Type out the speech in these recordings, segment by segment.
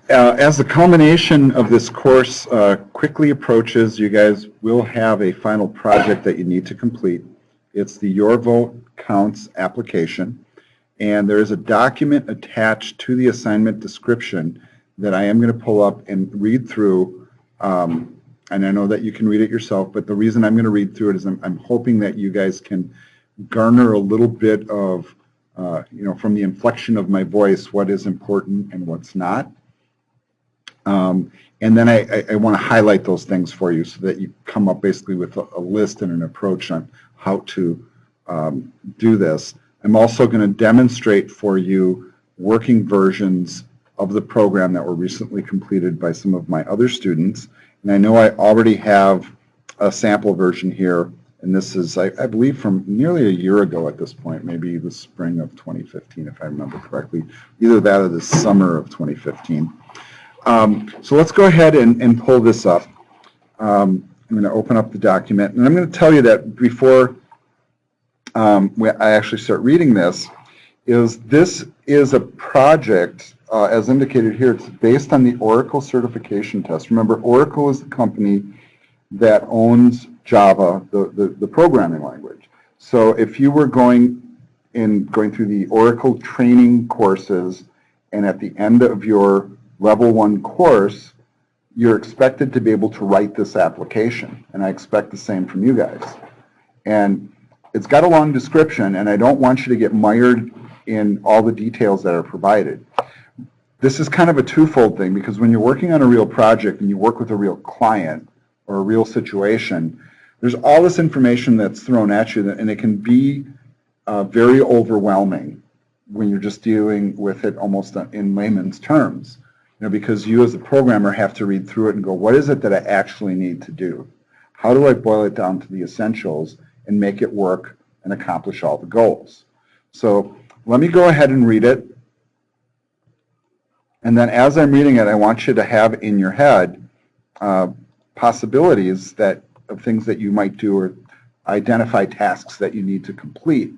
As the culmination of this course quickly approaches, you guys will have a final project that you need to complete. It's the Your Vote Counts application, and there is a document attached to the assignment description that I am going to pull up and read through. And I know that you can read it yourself, but the reason I'm going to read through it is I'm hoping that you guys can garner a little bit of, from the inflection of my voice, what is important and what's not. And then I want to highlight those things for you so that you come up basically with a list and an approach on how to do this. I'm also going to demonstrate for you working versions of the program that were recently completed by some of my other students. And I know I already have a sample version here, and this is, I believe, from nearly a year ago at this point, maybe the spring of 2015, if I remember correctly, either that or the summer of 2015. So let's go ahead and pull this up. I'm going to open up the document, and I'm going to tell you that before I actually start reading this is a project, as indicated here. It's based on the Oracle certification test. Remember, Oracle is the company that owns Java, the programming language. So if you were going through the Oracle training courses, and at the end of your Level 1 course, you're expected to be able to write this application, and I expect the same from you guys. And it's got a long description, and I don't want you to get mired in all the details that are provided. This is kind of a twofold thing, because when you're working on a real project and you work with a real client or a real situation, there's all this information that's thrown at you, and it can be very overwhelming when you're just dealing with it almost in layman's terms. Because you as a programmer have to read through it and go, what is it that I actually need to do? How do I boil it down to the essentials and make it work and accomplish all the goals? So let me go ahead and read it. And then as I'm reading it, I want you to have in your head possibilities of things that you might do, or identify tasks that you need to complete.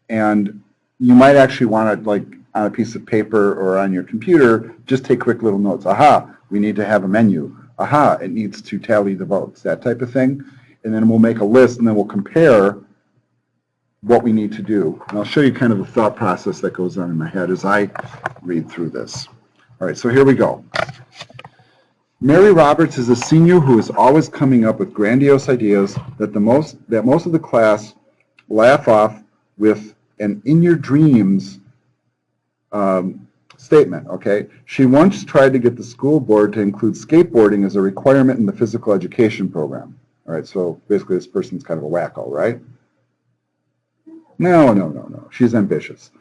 And you might actually want to, like, on a piece of paper or on your computer, just take quick little notes. Aha, we need to have a menu. Aha, it needs to tally the votes, that type of thing. And then we'll make a list, and then we'll compare what we need to do. And I'll show you kind of the thought process that goes on in my head as I read through this. All right, so here we go. Mary Roberts is a senior who is always coming up with grandiose ideas that most of the class laugh off with an "in your dreams" statement, okay? She once tried to get the school board to include skateboarding as a requirement in the physical education program. All right, so basically this person's kind of a wacko, right? No. She's ambitious.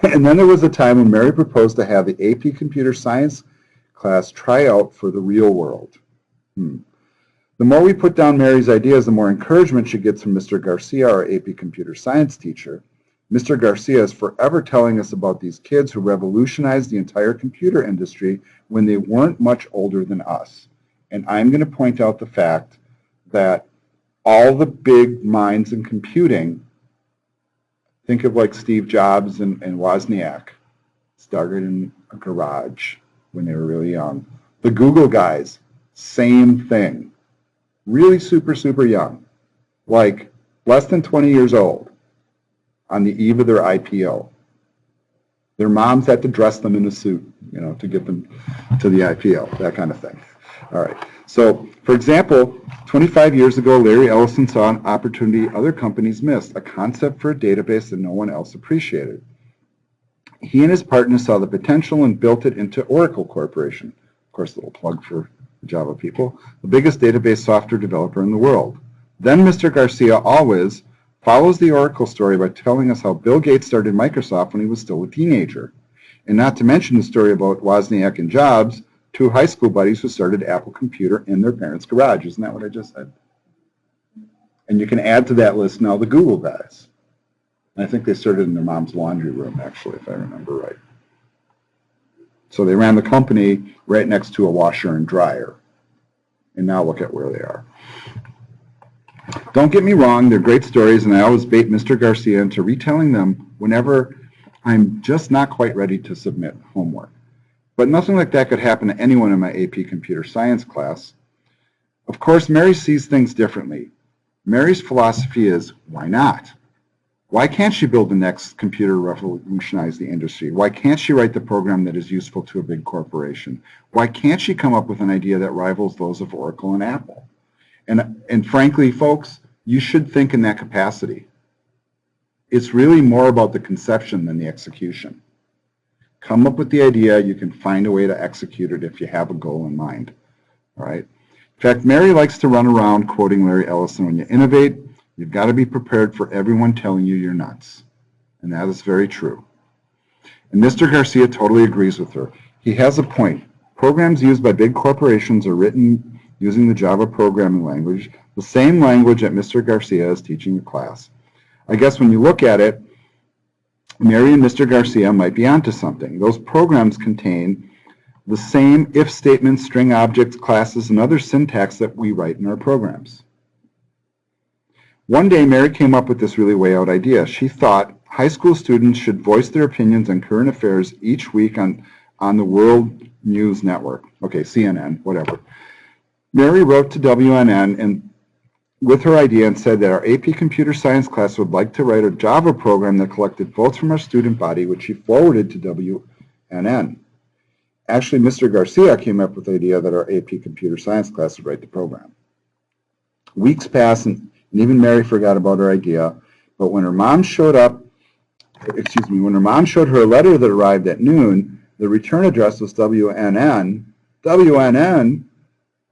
And then there was a time when Mary proposed to have the AP Computer Science class try out for the real world. The more we put down Mary's ideas, the more encouragement she gets from Mr. Garcia, our AP Computer Science teacher. Mr. Garcia is forever telling us about these kids who revolutionized the entire computer industry when they weren't much older than us. And I'm going to point out the fact that all the big minds in computing, think of like Steve Jobs and Wozniak, started in a garage when they were really young. The Google guys, same thing. Really super, super young, like less than 20 years old, on the eve of their IPO. Their moms had to dress them in a suit, to get them to the IPO, that kind of thing. All right. So, for example, 25 years ago, Larry Ellison saw an opportunity other companies missed, a concept for a database that no one else appreciated. He and his partner saw the potential and built it into Oracle Corporation. Of course, a little plug for the Java people, the biggest database software developer in the world. Then Mr. Garcia always follows the Oracle story by telling us how Bill Gates started Microsoft when he was still a teenager. And not to mention the story about Wozniak and Jobs, two high school buddies who started Apple Computer in their parents' garage. Isn't that what I just said? And you can add to that list now the Google guys. And I think they started in their mom's laundry room, actually, if I remember right. So they ran the company right next to a washer and dryer. And now look at where they are. Don't get me wrong, they're great stories, and I always bait Mr. Garcia into retelling them whenever I'm just not quite ready to submit homework. But nothing like that could happen to anyone in my AP Computer Science class. Of course, Mary sees things differently. Mary's philosophy is, why not? Why can't she build the next computer revolutionize the industry? Why can't she write the program that is useful to a big corporation? Why can't she come up with an idea that rivals those of Oracle and Apple? And frankly, folks, you should think in that capacity. It's really more about the conception than the execution. Come up with the idea, you can find a way to execute it if you have a goal in mind. All right? In fact, Mary likes to run around quoting Larry Ellison, when you innovate, you've got to be prepared for everyone telling you you're nuts. And that is very true. And Mr. Garcia totally agrees with her. He has a point. Programs used by big corporations are written using the Java programming language, the same language that Mr. Garcia is teaching the class. I guess when you look at it, Mary and Mr. Garcia might be onto something. Those programs contain the same if statements, string objects, classes, and other syntax that we write in our programs. One day, Mary came up with this really way out idea. She thought high school students should voice their opinions on current affairs each week on the World News Network. Okay, CNN, whatever. Mary wrote to WNN and with her idea and said that our AP Computer Science class would like to write a Java program that collected votes from our student body, which she forwarded to WNN. Actually, Mr. Garcia came up with the idea that our AP Computer Science class would write the program. Weeks passed, and even Mary forgot about her idea, but when her mom showed her a letter that arrived at noon, the return address was WNN. WNN?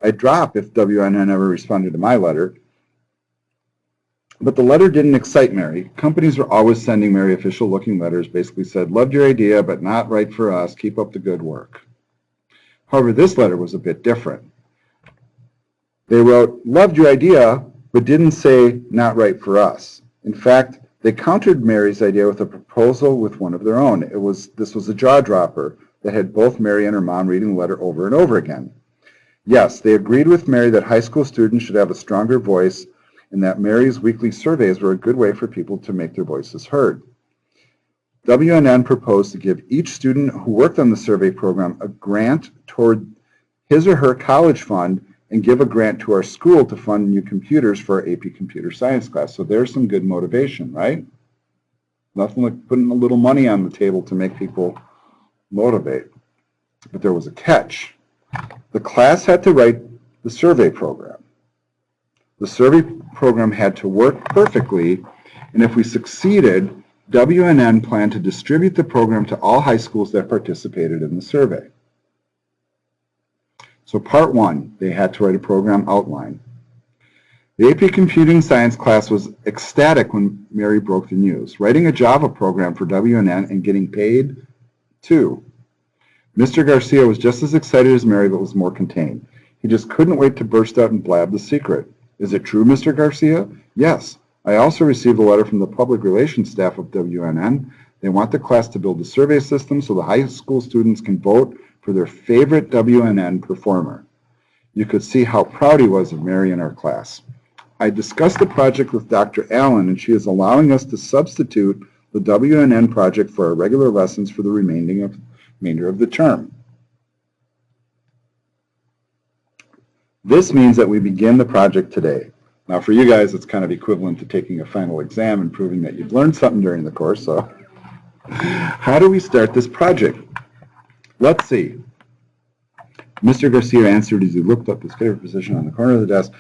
I'd drop if WNN ever responded to my letter. But the letter didn't excite Mary. Companies were always sending Mary official-looking letters, basically said, loved your idea, but not right for us. Keep up the good work. However, this letter was a bit different. They wrote, loved your idea, but didn't say, not right for us. In fact, they countered Mary's idea with a proposal with one of their own. This was a jaw-dropper that had both Mary and her mom reading the letter over and over again. Yes, they agreed with Mary that high school students should have a stronger voice and that Mary's weekly surveys were a good way for people to make their voices heard. WNN proposed to give each student who worked on the survey program a grant toward his or her college fund and give a grant to our school to fund new computers for our AP Computer Science class. So there's some good motivation, right? Nothing like putting a little money on the table to make people motivate. But there was a catch. The class had to write the survey program. The survey program had to work perfectly, and if we succeeded, WNN planned to distribute the program to all high schools that participated in the survey. So part one, they had to write a program outline. The AP Computing Science class was ecstatic when Mary broke the news, writing a Java program for WNN and getting paid too. Mr. Garcia was just as excited as Mary, but was more contained. He just couldn't wait to burst out and blab the secret. Is it true, Mr. Garcia? Yes. I also received a letter from the public relations staff of WNN. They want the class to build a survey system so the high school students can vote for their favorite WNN performer. You could see how proud he was of Mary in our class. I discussed the project with Dr. Allen, and she is allowing us to substitute the WNN project for our regular lessons for the remainder of the term. This means that we begin the project today. Now for you guys, it's kind of equivalent to taking a final exam and proving that you've learned something during the course. So how do we start this project? Let's see. Mr. Garcia answered as he looked up his favorite position on the corner of the desk.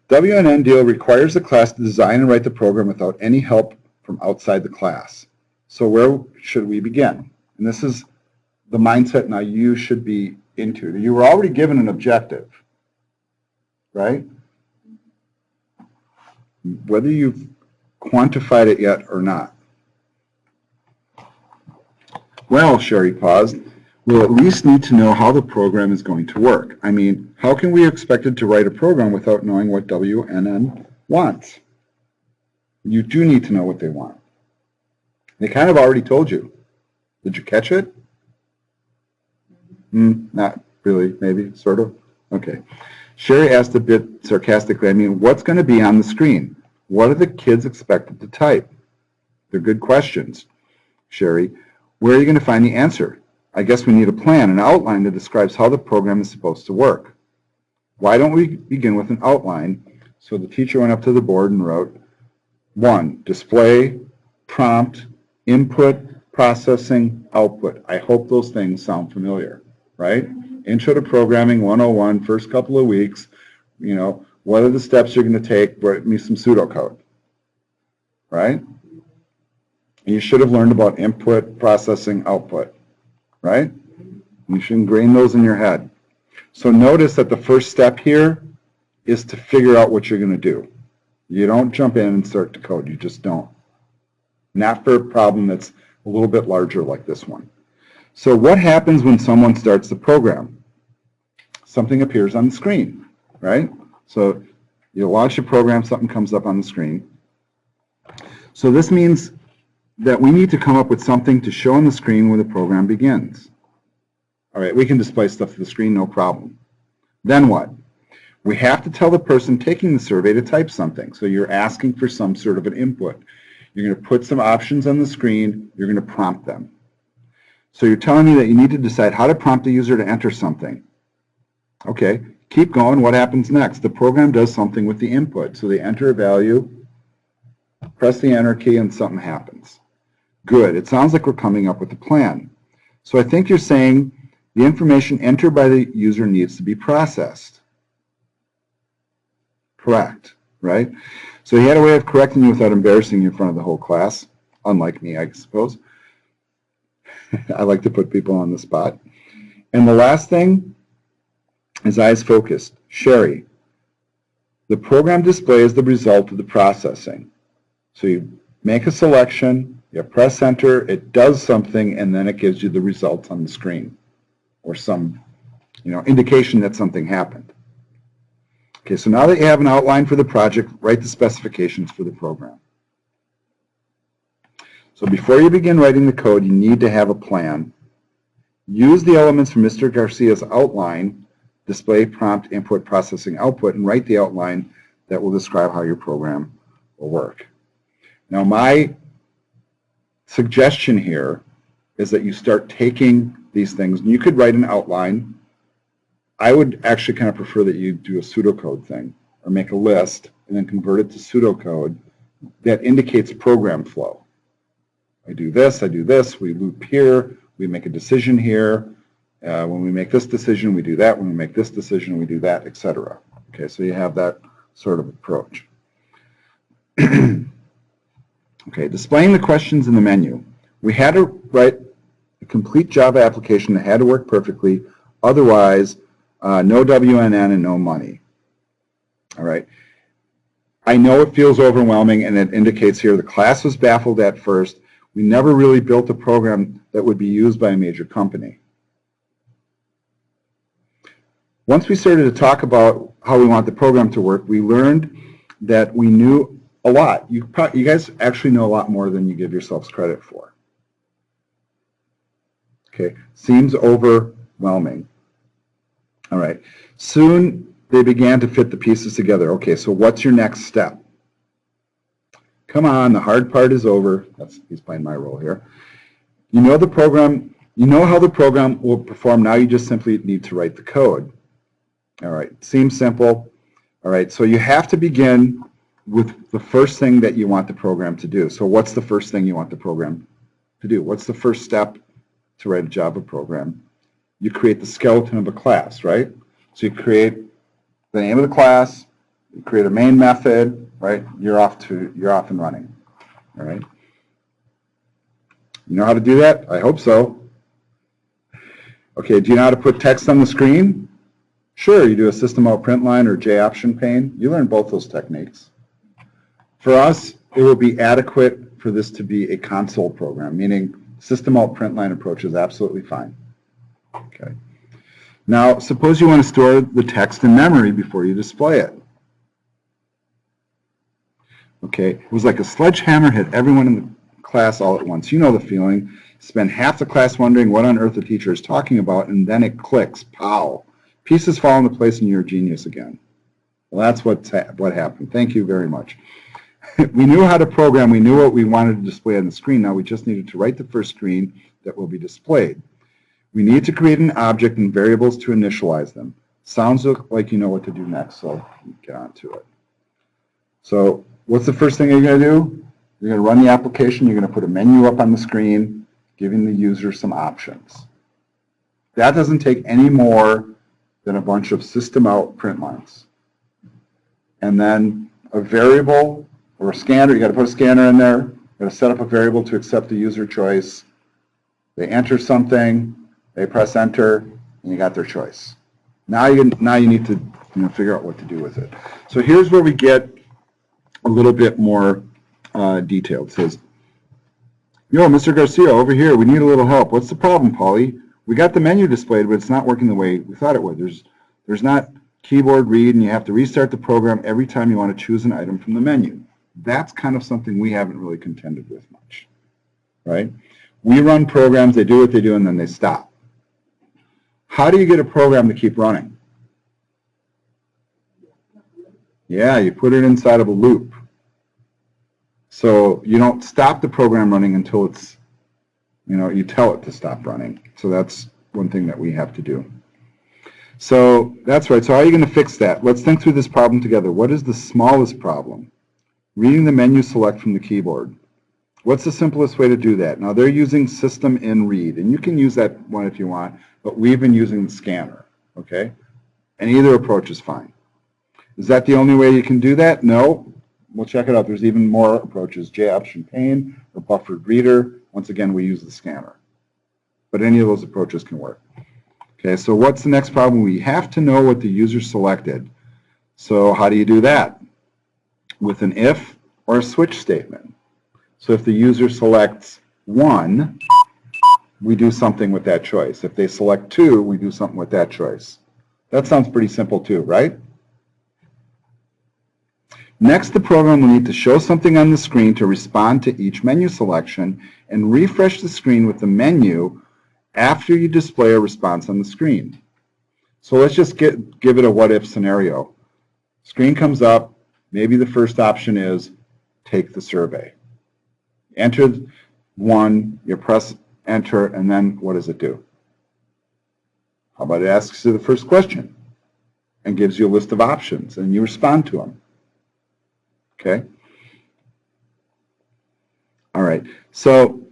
WNN deal requires the class to design and write the program without any help from outside the class. So where should we begin? And this is the mindset now you should be into. You were already given an objective, right? Whether you've quantified it yet or not. Well, Sherry paused. We'll at least need to know how the program is going to work. I mean, how can we expect it to write a program without knowing what WNN wants? You do need to know what they want. They kind of already told you. Did you catch it? Not really, maybe, sort of? Okay. Sherry asked a bit sarcastically, I mean, what's going to be on the screen? What are the kids expected to type? They're good questions. Sherry, where are you going to find the answer? I guess we need a plan, an outline that describes how the program is supposed to work. Why don't we begin with an outline? So the teacher went up to the board and wrote 1, display, prompt, input, processing, output. I hope those things sound familiar, right? Intro to Programming 101, first couple of weeks, you know, what are the steps you're going to take? Write me some pseudocode, right? And you should have learned about input, processing, output, right? You should ingrain those in your head. So notice that the first step here is to figure out what you're going to do. You don't jump in and start to code. You just don't. Not for a problem that's a little bit larger like this one. So what happens when someone starts the program? Something appears on the screen, right? So you launch your program, something comes up on the screen. So this means that we need to come up with something to show on the screen where the program begins. All right, we can display stuff to the screen, no problem. Then what? We have to tell the person taking the survey to type something. So you're asking for some sort of an input. You're going to put some options on the screen. You're going to prompt them. So you're telling me that you need to decide how to prompt the user to enter something. Okay, keep going. What happens next? The program does something with the input. So they enter a value, press the enter key, and something happens. Good. It sounds like we're coming up with a plan. So I think you're saying the information entered by the user needs to be processed. Correct, right? So he had a way of correcting you without embarrassing you in front of the whole class, unlike me, I suppose. I like to put people on the spot. And the last thing is eyes focused. Sherry, the program displays the result of the processing. So you make a selection, you press enter, it does something, and then it gives you the results on the screen or some, indication that something happened. Okay, so now that you have an outline for the project, write the specifications for the program. So before you begin writing the code, you need to have a plan. Use the elements from Mr. Garcia's outline, display, prompt, input, processing, output, and write the outline that will describe how your program will work. Now my suggestion here is that you start taking these things, and you could write an outline. I would actually kind of prefer that you do a pseudocode thing, or make a list and then convert it to pseudocode that indicates program flow. I do this, we loop here, we make a decision here. When we make this decision, we do that. When we make this decision, we do that, etc. Okay, so you have that sort of approach. Okay, displaying the questions in the menu. We had to write a complete Java application that had to work perfectly. Otherwise, no WNN and no money. All right. I know it feels overwhelming, and it indicates here the class was baffled at first. We never really built a program that would be used by a major company. Once we started to talk about how we want the program to work, we learned that we knew a lot. You guys actually know a lot more than you give yourselves credit for. Okay, seems overwhelming. All right, soon they began to fit the pieces together. Okay, so what's your next step? Come on, the hard part is over. He's playing my role here. You know the program, you know how the program will perform. Now you just simply need to write the code. All right, seems simple. All right, so you have to begin with the first thing that you want the program to do. So what's the first thing you want the program to do? What's the first step to write a Java program? You create the skeleton of a class, right? So you create the name of the class, you create a main method, right? You're off and running. All right. You know how to do that? I hope so. Okay, do you know how to put text on the screen? Sure, you do a system out print line or J option pane. You learn both those techniques. For us, it will be adequate for this to be a console program, meaning system out print line approach is absolutely fine. Okay. Now, suppose you want to store the text in memory before you display it. Okay, it was like a sledgehammer hit everyone in the class all at once. You know the feeling. Spend half the class wondering what on earth the teacher is talking about, and then it clicks. Pow! Pieces fall into place and you're a genius again. Well, that's what happened. Thank you very much. We knew how to program. We knew what we wanted to display on the screen. Now we just needed to write the first screen that will be displayed. We need to create an object and variables to initialize them. Sounds like you know what to do next, so get on to it. So what's the first thing you're going to do? You're going to run the application. You're going to put a menu up on the screen, giving the user some options. That doesn't take any more than a bunch of system out print lines. And then a variable or a scanner. You got to put a scanner in there. You got to set up a variable to accept the user choice. They enter something. They press enter, and you got their choice. Now you need to figure out what to do with it. So here's where we get a little bit more detailed. It says, "Yo, Mr. Garcia, over here, we need a little help. What's the problem, Polly? We got the menu displayed, but it's not working the way we thought it would. There's not keyboard read, and you have to restart the program every time you want to choose an item from the menu." That's kind of something we haven't really contended with much, right? We run programs, they do what they do, and then they stop. How do you get a program to keep running? Yeah, you put it inside of a loop. So you don't stop the program running until it's, you tell it to stop running. So that's one thing that we have to do. So that's right. So how are you going to fix that? Let's think through this problem together. What is the smallest problem? Reading the menu select from the keyboard. What's the simplest way to do that? Now they're using system in read, and you can use that one if you want, but we've been using the scanner, okay? And either approach is fine. Is that the only way you can do that? No. We'll check it out. There's even more approaches. J-option pane or buffered reader. Once again, we use the scanner. But any of those approaches can work. Okay, so what's the next problem? We have to know what the user selected. So how do you do that? With an if or a switch statement. So if the user selects 1, we do something with that choice. If they select 2, we do something with that choice. That sounds pretty simple too, right? Next, the program will need to show something on the screen to respond to each menu selection and refresh the screen with the menu after you display a response on the screen. So let's just give it a what-if scenario. Screen comes up. Maybe the first option is take the survey. Enter 1, you press enter, and then what does it do? How about it asks you the first question and gives you a list of options, and you respond to them. Okay? All right. So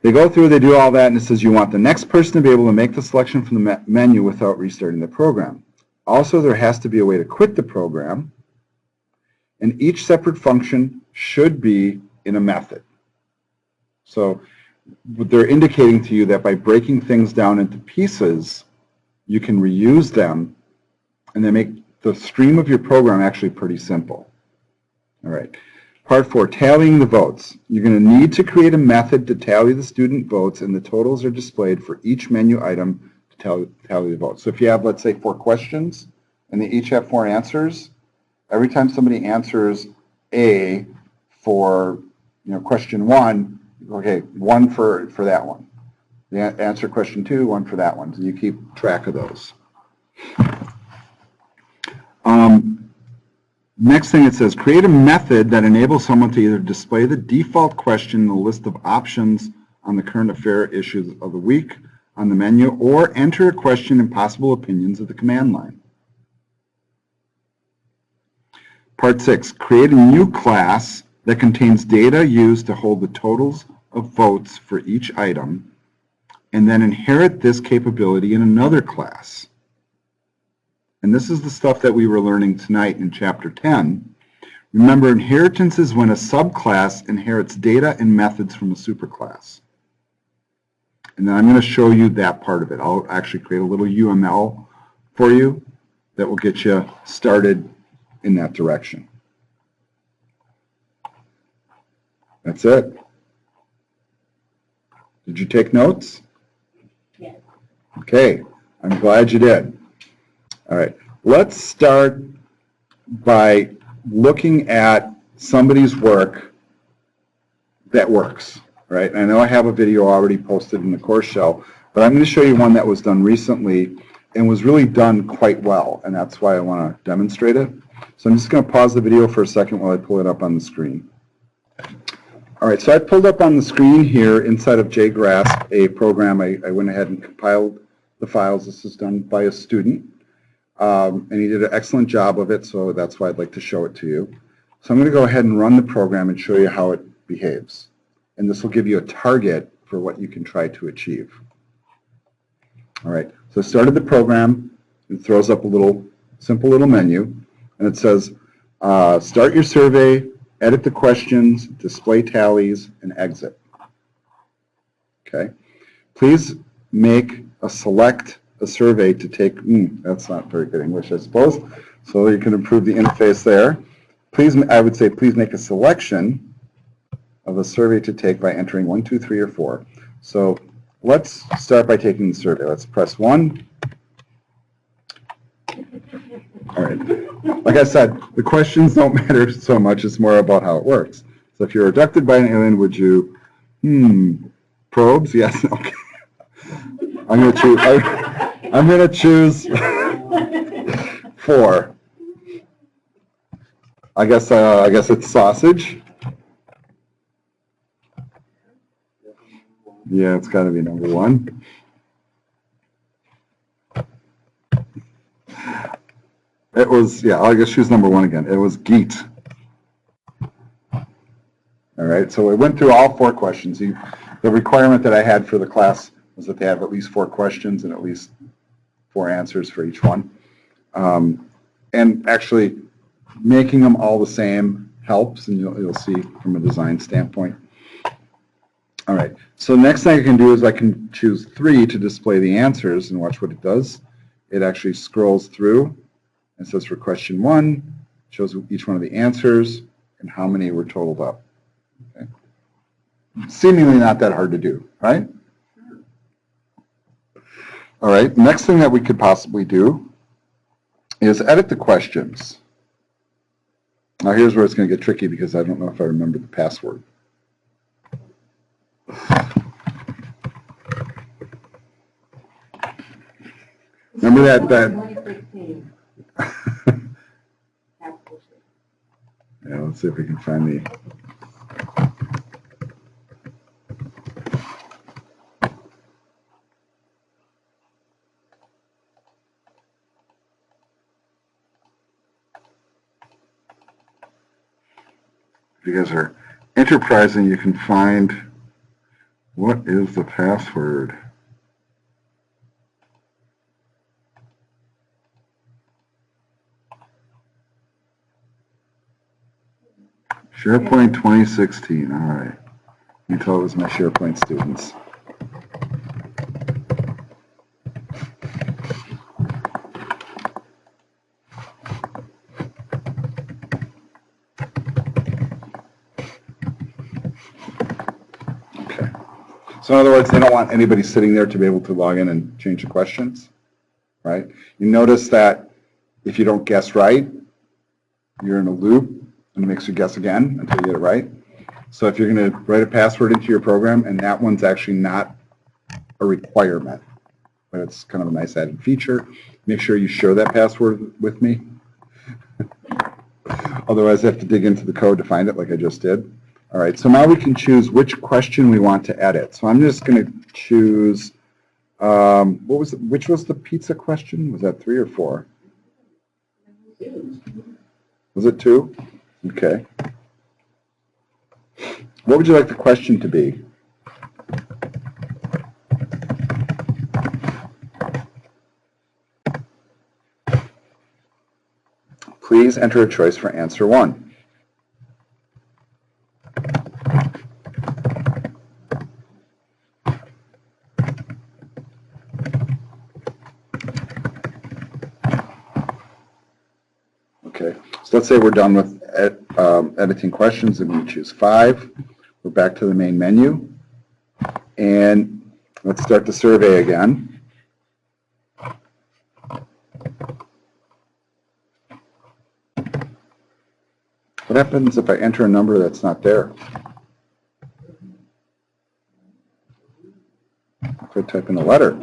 they go through, they do all that, and it says you want the next person to be able to make the selection from the menu without restarting the program. Also, there has to be a way to quit the program, and each separate function should be in a method. So they're indicating to you that by breaking things down into pieces, you can reuse them, and they make the stream of your program actually pretty simple. All right. Part 4, tallying the votes. You're going to need to create a method to tally the student votes, and the totals are displayed for each menu item to tally the votes. So if you have, let's say, 4 questions, and they each have 4 answers, every time somebody answers A for question 1, okay, 1 for that one. They answer question 2, 1 for that one. So you keep track of those. Next thing it says, create a method that enables someone to either display the default question in the list of options on the current affair issues of the week on the menu, or enter a question and possible opinions of the command line. Part 6, create a new class that contains data used to hold the totals of votes for each item, and then inherit this capability in another class. And this is the stuff that we were learning tonight in Chapter 10. Remember, inheritance is when a subclass inherits data and methods from a superclass. And then I'm going to show you that part of it. I'll actually create a little UML for you that will get you started in that direction. That's it. Did you take notes? Yes. Okay, I'm glad you did. All right, let's start by looking at somebody's work that works, right? And I know I have a video already posted in the course shell, but I'm going to show you one that was done recently and was really done quite well, and that's why I want to demonstrate it. So I'm just going to pause the video for a second while I pull it up on the screen. All right, so I pulled up on the screen here inside of JGrasp a program. I went ahead and compiled the files. This is done by a student, and he did an excellent job of it, so that's why I'd like to show it to you. So I'm going to go ahead and run the program and show you how it behaves. And this will give you a target for what you can try to achieve. All right, so I started the program. It throws up a simple little menu, and it says, start your survey, edit the questions, display tallies, and exit. Okay. Please select a survey to take, that's not very good English, I suppose, so you can improve the interface there. I would say please make a selection of a survey to take by entering 1, 2, 3, or 4. So let's start by taking the survey. Let's press 1. All right. Like I said, the questions don't matter so much. It's more about how it works. So if you're abducted by an alien, would you, probes? Yes. Okay. I'm going to choose 4. I guess it's sausage. Yeah, it's got to be number 1. It was, yeah, I guess choose number 1 again. It was geet. All right, so we went through all 4 questions. The requirement that I had for the class was that they have at least 4 questions and at least 4 answers for each one. And actually, making them all the same helps, and you'll see from a design standpoint. All right, so the next thing I can do is I can choose 3 to display the answers, and watch what it does. It actually scrolls through and says for question 1, shows each one of the answers and how many were totaled up. Okay. Seemingly not that hard to do, right? All right, next thing that we could possibly do is edit the questions. Now here's where it's going to get tricky because I don't know if I remember the password. Remember that yeah, let's see if we can find the if you guys are enterprising, you can find what is the password. SharePoint 2016, all right. You can tell it was my SharePoint students. Okay. So in other words, they don't want anybody sitting there to be able to log in and change the questions, right? You notice that if you don't guess right, you're in a loop. And it makes you guess again until you get it right. So if you're going to write a password into your program, and that one's actually not a requirement, but it's kind of a nice added feature, make sure you share that password with me. Otherwise, I have to dig into the code to find it like I just did. All right, so now we can choose which question we want to edit. So I'm just going to choose, which was the pizza question? Was that 3 or 4? Was it 2? Okay. What would you like the question to be? Please enter a choice for answer 1. Okay, so let's say we're done with editing questions, and we choose 5. We're back to the main menu, and let's start the survey again. What happens if I enter a number that's not there? If I type in a letter?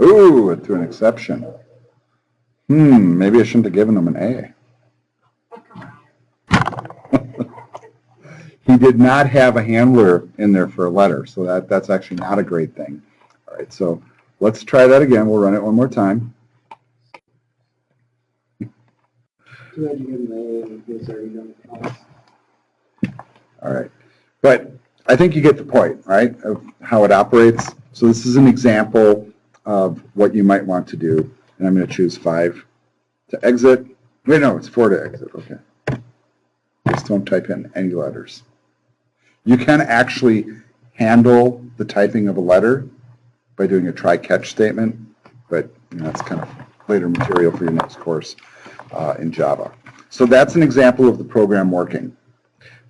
Ooh, it threw an exception. Maybe I shouldn't have given them an A. he did not have a handler in there for a letter, so that's actually not a great thing. All right, so let's try that again. We'll run it one more time. All right, but I think you get the point, right, of how it operates. So this is an example of what you might want to do, and I'm going to choose 5 to exit. Wait, no, it's 4 to exit. Okay. Just don't type in any letters. You can actually handle the typing of a letter by doing a try-catch statement, but that's kind of later material for your next course in Java. So that's an example of the program working.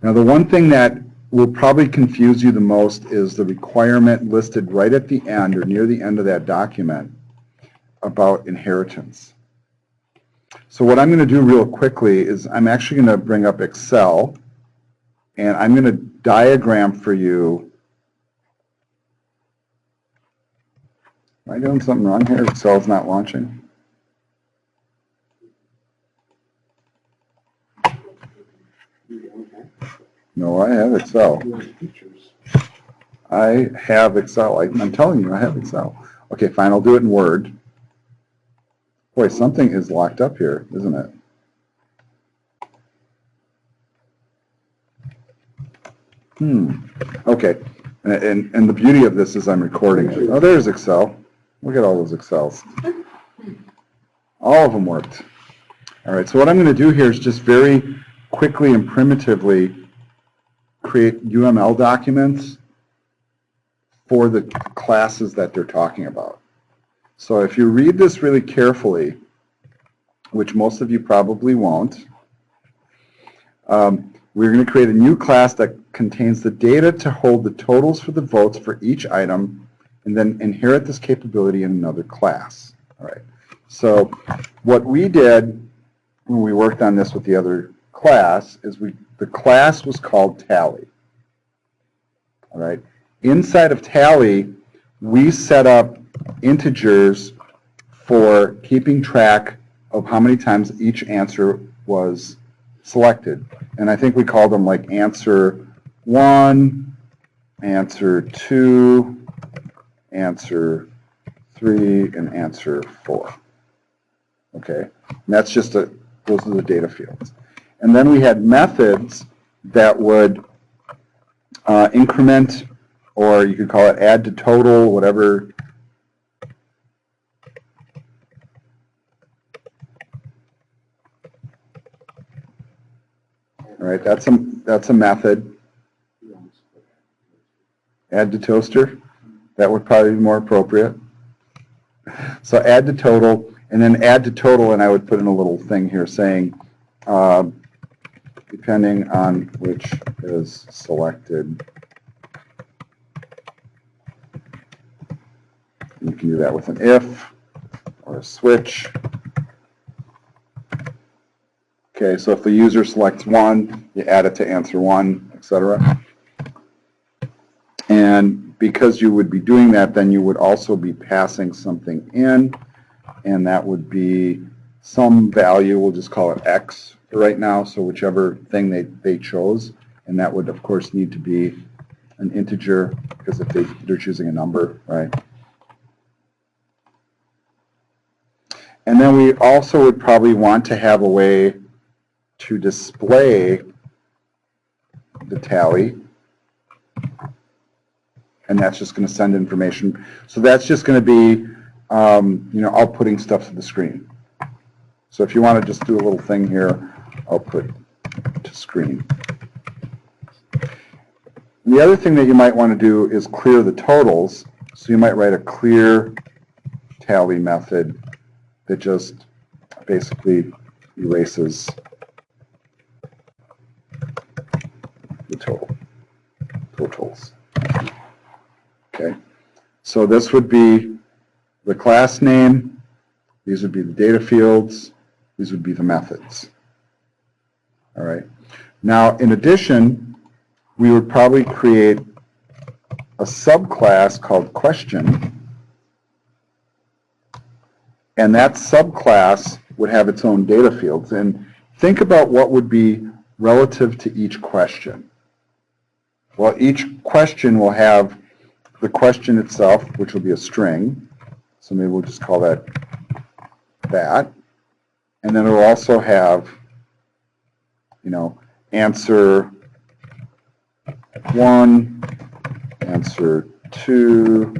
Now, the one thing that will probably confuse you the most is the requirement listed right at the end or near the end of that document about inheritance. So what I'm going to do real quickly is I'm actually going to bring up Excel, and I'm going to diagram for you. Am I doing something wrong here? Excel's not launching. No, I have Excel. I have Excel. I'm telling you, I have Excel. Okay, fine. I'll do it in Word. Boy, something is locked up here, isn't it? Okay. And the beauty of this is I'm recording it. Oh, there's Excel. Look at all those Excels. All of them worked. All right, so what I'm going to do here is just very quickly and primitively create UML documents for the classes that they're talking about. So if you read this really carefully, which most of you probably won't, we're going to create a new class that contains the data to hold the totals for the votes for each item, and then inherit this capability in another class. All right. So what we did when we worked on this with the other class is the class was called Tally. All right. Inside of Tally, we set up integers for keeping track of how many times each answer was selected. And I think we called them like answer 1, answer 2, answer 3, and answer 4. Okay, and that's just those are the data fields. And then we had methods that would increment, or you could call it add to total, whatever. All right, that's a method. Add to toaster, that would probably be more appropriate. So add to total, and then add to total, and I would put in a little thing here saying, depending on which is selected. You can do that with an if or a switch. Okay, so if the user selects 1, you add it to answer 1, etc. And because you would be doing that, then you would also be passing something in, and that would be some value. We'll just call it X for right now, so whichever thing they chose, and that would, of course, need to be an integer, because if they're choosing a number, right? And then we also would probably want to have a way to display the tally, and that's just going to send information. So that's just going to be, outputting stuff to the screen. So if you want to just do a little thing here, output to screen. And the other thing that you might want to do is clear the totals. So you might write a clear tally method that just basically erases the totals. Okay, so this would be the class name, these would be the data fields, these would be the methods. All right. Now, in addition, we would probably create a subclass called question, and that subclass would have its own data fields. And think about what would be relative to each question. Well, each question will have the question itself, which will be a string. So maybe we'll just call that that. And then it will also have, you know, answer 1, answer 2,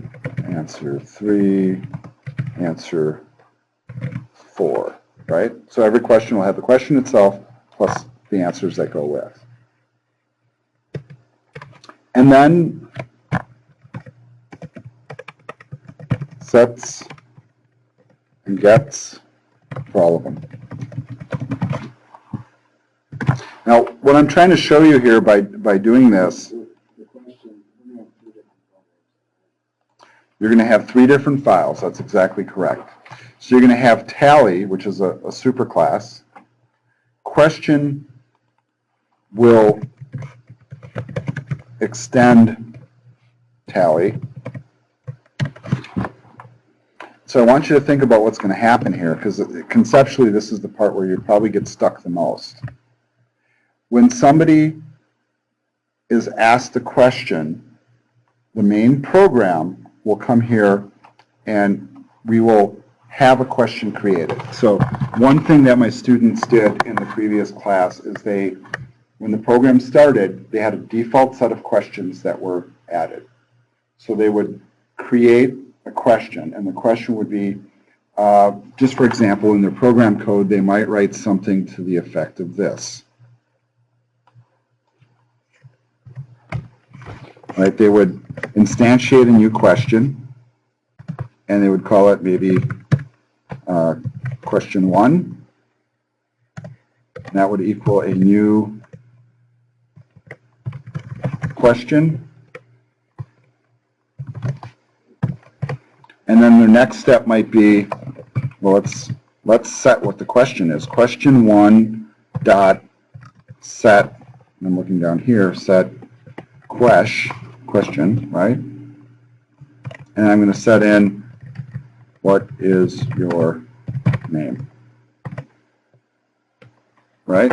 answer 3, answer 4, right? So every question will have the question itself plus the answers that go with. And then sets and gets for all of them. Now, what I'm trying to show you here by doing this, you're going to have 3 different files. That's exactly correct. So you're going to have tally, which is a superclass. Question will extend tally. So I want you to think about what's going to happen here, because conceptually this is the part where you probably get stuck the most. When somebody is asked a question, the main program will come here and we will have a question created. So one thing that my students did in the previous class is when the program started, they had a default set of questions that were added. So they would create a question, and the question would be, just for example, in their program code, they might write something to the effect of this. Right? They would instantiate a new question, and they would call it maybe question 1. And that would equal a new question. And then the next step might be, well, let's set what the question is. Question 1 dot set, and I'm looking down here, set question, right? And I'm going to set in, what is your name? Right?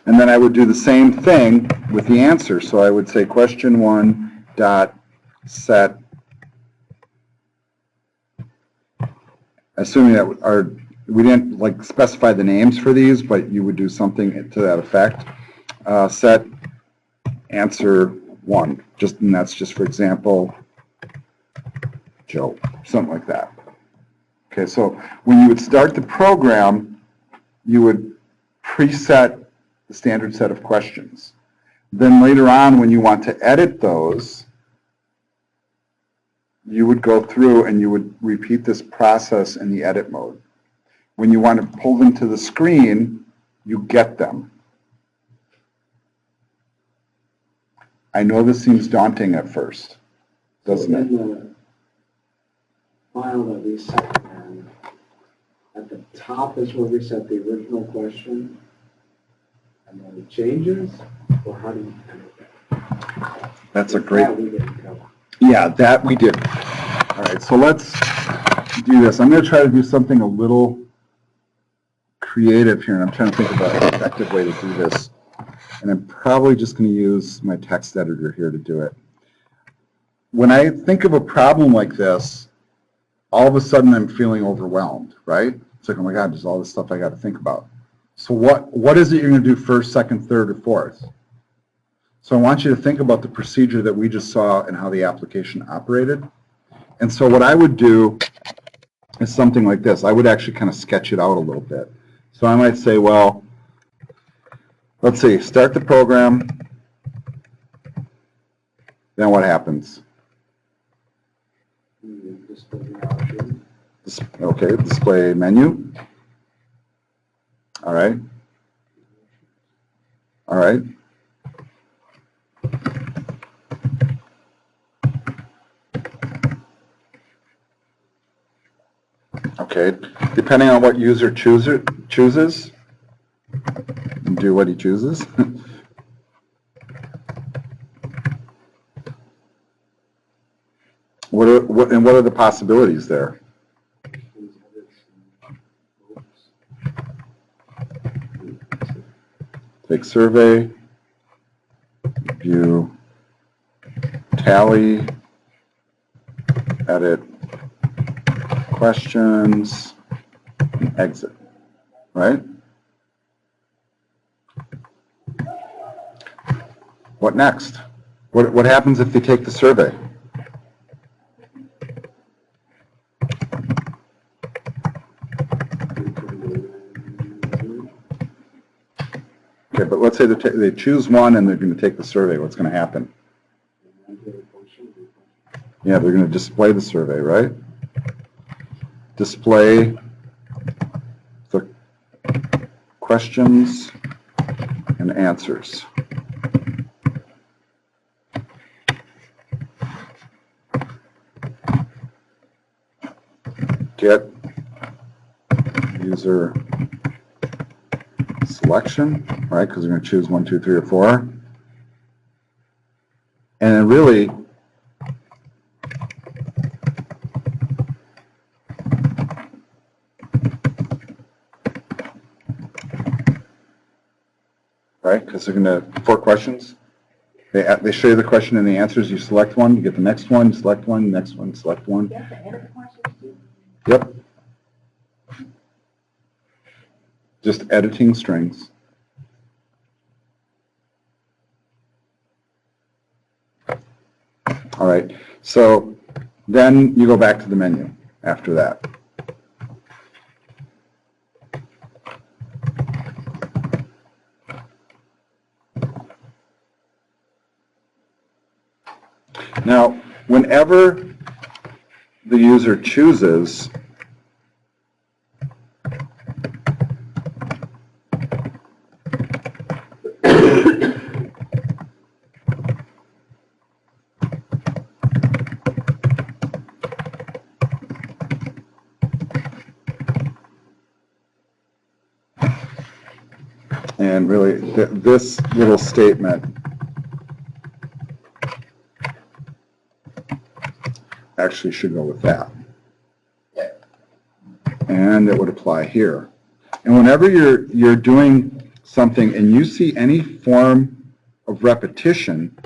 And then I would do the same thing with the answer. So I would say question 1 dot set, assuming that we didn't like specify the names for these, but you would do something to that effect. Set answer 1, and that's just, for example, Joe, something like that. Okay, so when you would start the program, you would preset the standard set of questions. Then later on, when you want to edit those, you would go through and you would repeat this process in the edit mode. When you want to pull them to the screen, you get them. I know this seems daunting at first, doesn't it? The file that we set in, at the top is where we set the original question, and then it changes, or how do you edit that? That's a great... That we didn't cover. Yeah, that we did. All right, so let's do this. I'm going to try to do something a little creative here, and I'm trying to think about an effective way to do this. And I'm probably just going to use my text editor here to do it. When I think of a problem like this, all of a sudden I'm feeling overwhelmed, right? It's like, oh my God, there's all this stuff I got to think about. So what is it you're going to do first, second, third, or fourth? So I want you to think about the procedure that we just saw and how the application operated. And so what I would do is something like this. I would actually kind of sketch it out a little bit. So I might say, well, let's see, start the program. Then what happens? Okay, display menu. All right. All right. Okay, depending on what user chooses, do what he chooses. What are the possibilities there? Take survey. view, tally, edit questions, and exit, right? What next? What happens if they take the survey? Okay, but let's say they choose one and they're going to take the survey. What's going to happen? Yeah, they're going to display the survey, right? Display the questions and answers. Get user selection, right? Because we're going to choose 1, 2, 3, or 4. And then really, right? Because they're going to 4 questions. They show you the question and the answers. You select one, you get the next one, select one, next one, select one. You have to edit the questions too? Yep. Just editing strings. All right, so then you go back to the menu after that. Now, whenever the user chooses and really this little statement actually should go with that. And it would apply here. And whenever you're doing something and you see any form of repetition,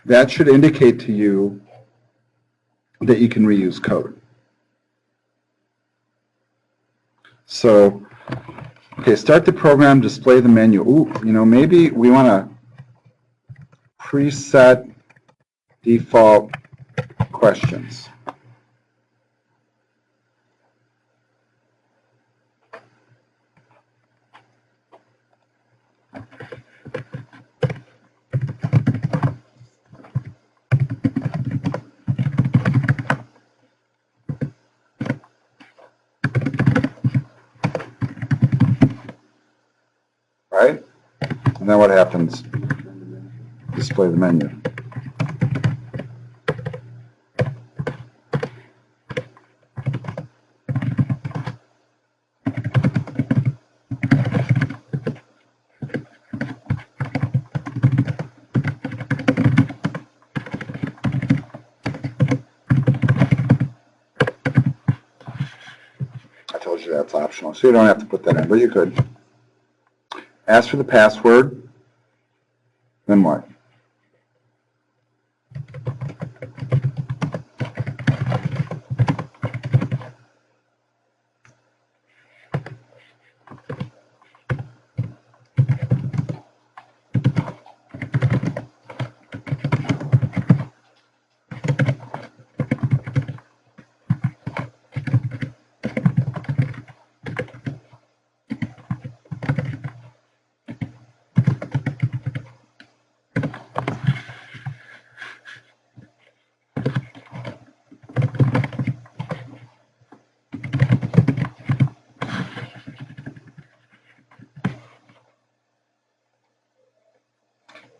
that should indicate to you that you can reuse code. So, okay, start the program, display the menu. Ooh, you know, maybe we want to preset default questions. Right? And then what happens? Display the menu. I told you that's optional, so you don't have to put that in, but you could. Ask for the password, then what?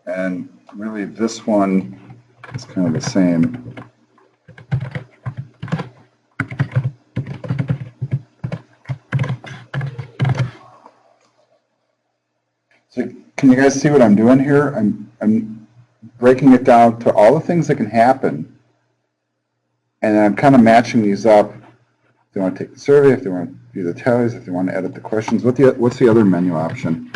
And really this one is kind of the same. So can you guys see what I'm doing here? I'm breaking it down to all the things that can happen, and then I'm kind of matching these up. If they want to take the survey, if they want to do the tallies, if they want to edit the questions. What's the other menu option?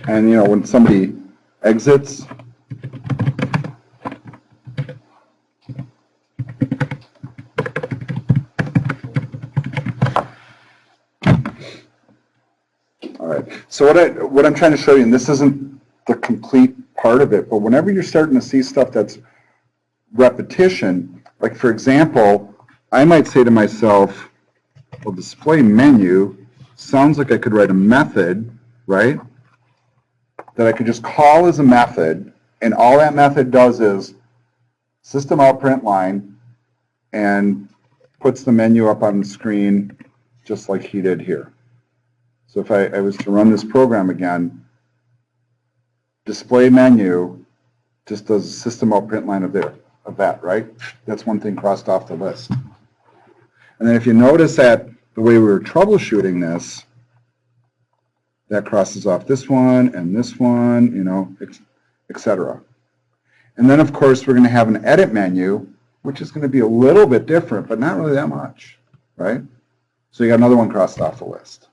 And, you know, when somebody exits, all right. So what I'm trying to show you, and this isn't the complete part of it, but whenever you're starting to see stuff that's repetition, like for example, I might say to myself, well, display menu sounds like I could write a method, right? That I could just call as a method, and all that method does is system out print line and puts the menu up on the screen just like he did here. So if I was to run this program again, display menu just does system out print line of that, right? That's one thing crossed off the list. And then if you notice that the way we were troubleshooting this, that crosses off this one and this one, you know, etc. And then, of course, we're going to have an edit menu, which is going to be a little bit different, but not really that much, right? So you got another one crossed off the list.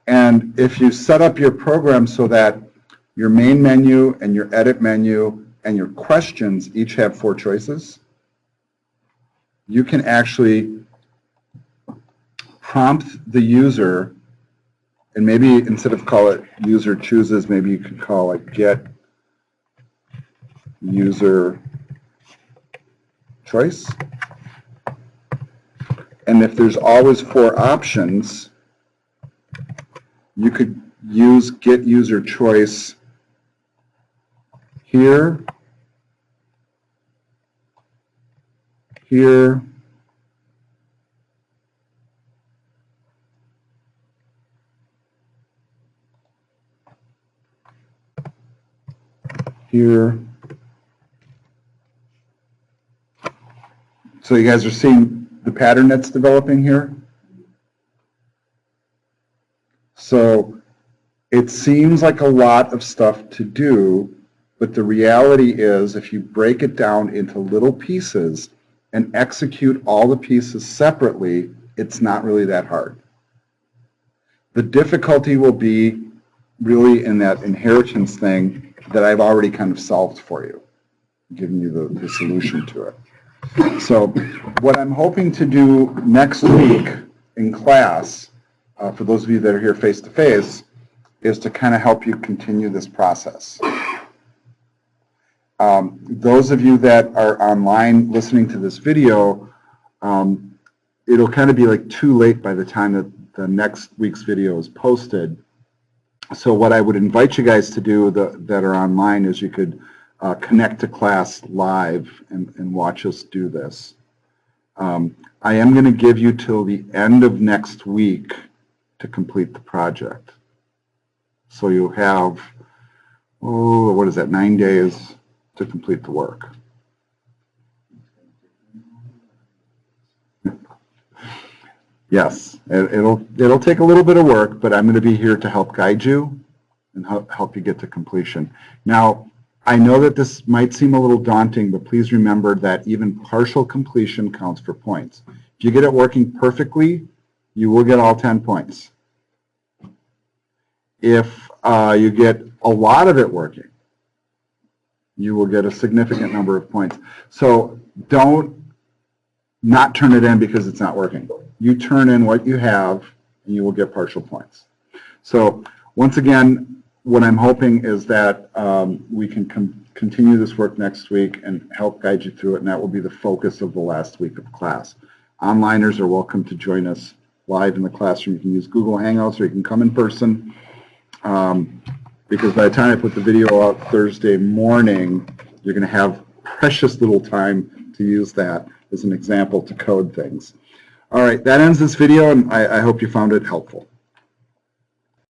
And if you set up your program so that your main menu and your edit menu and your questions each have 4 choices, you can actually prompt the user, and maybe instead of call it user chooses, maybe you could call it get user choice. And if there's always 4 options, you could use get user choice here, here, here. So you guys are seeing the pattern that's developing here? So it seems like a lot of stuff to do, but the reality is if you break it down into little pieces and execute all the pieces separately, it's not really that hard. The difficulty will be really in that inheritance thing that I've already kind of solved for you, giving you the solution to it. So what I'm hoping to do next week in class, for those of you that are here face-to-face, is to kind of help you continue this process. Those of you that are online listening to this video, it'll kind of be like too late by the time that the next week's video is posted. So what I would invite you guys to do that are online is you could connect to class live and watch us do this. I am going to give you till the end of next week to complete the project. So you'll have, oh, what is that, 9 days to complete the work. Yes, it'll take a little bit of work, but I'm going to be here to help guide you and help you get to completion. Now, I know that this might seem a little daunting, but please remember that even partial completion counts for points. If you get it working perfectly, you will get all 10 points. If you get a lot of it working, you will get a significant number of points. So don't not turn it in because it's not working. You turn in what you have, and you will get partial points. So once again, what I'm hoping is that we can continue this work next week and help guide you through it, and that will be the focus of the last week of class. Onliners are welcome to join us live in the classroom. You can use Google Hangouts or you can come in person, because by the time I put the video out Thursday morning, you're going to have precious little time to use that as an example to code things. All right, that ends this video, and I hope you found it helpful.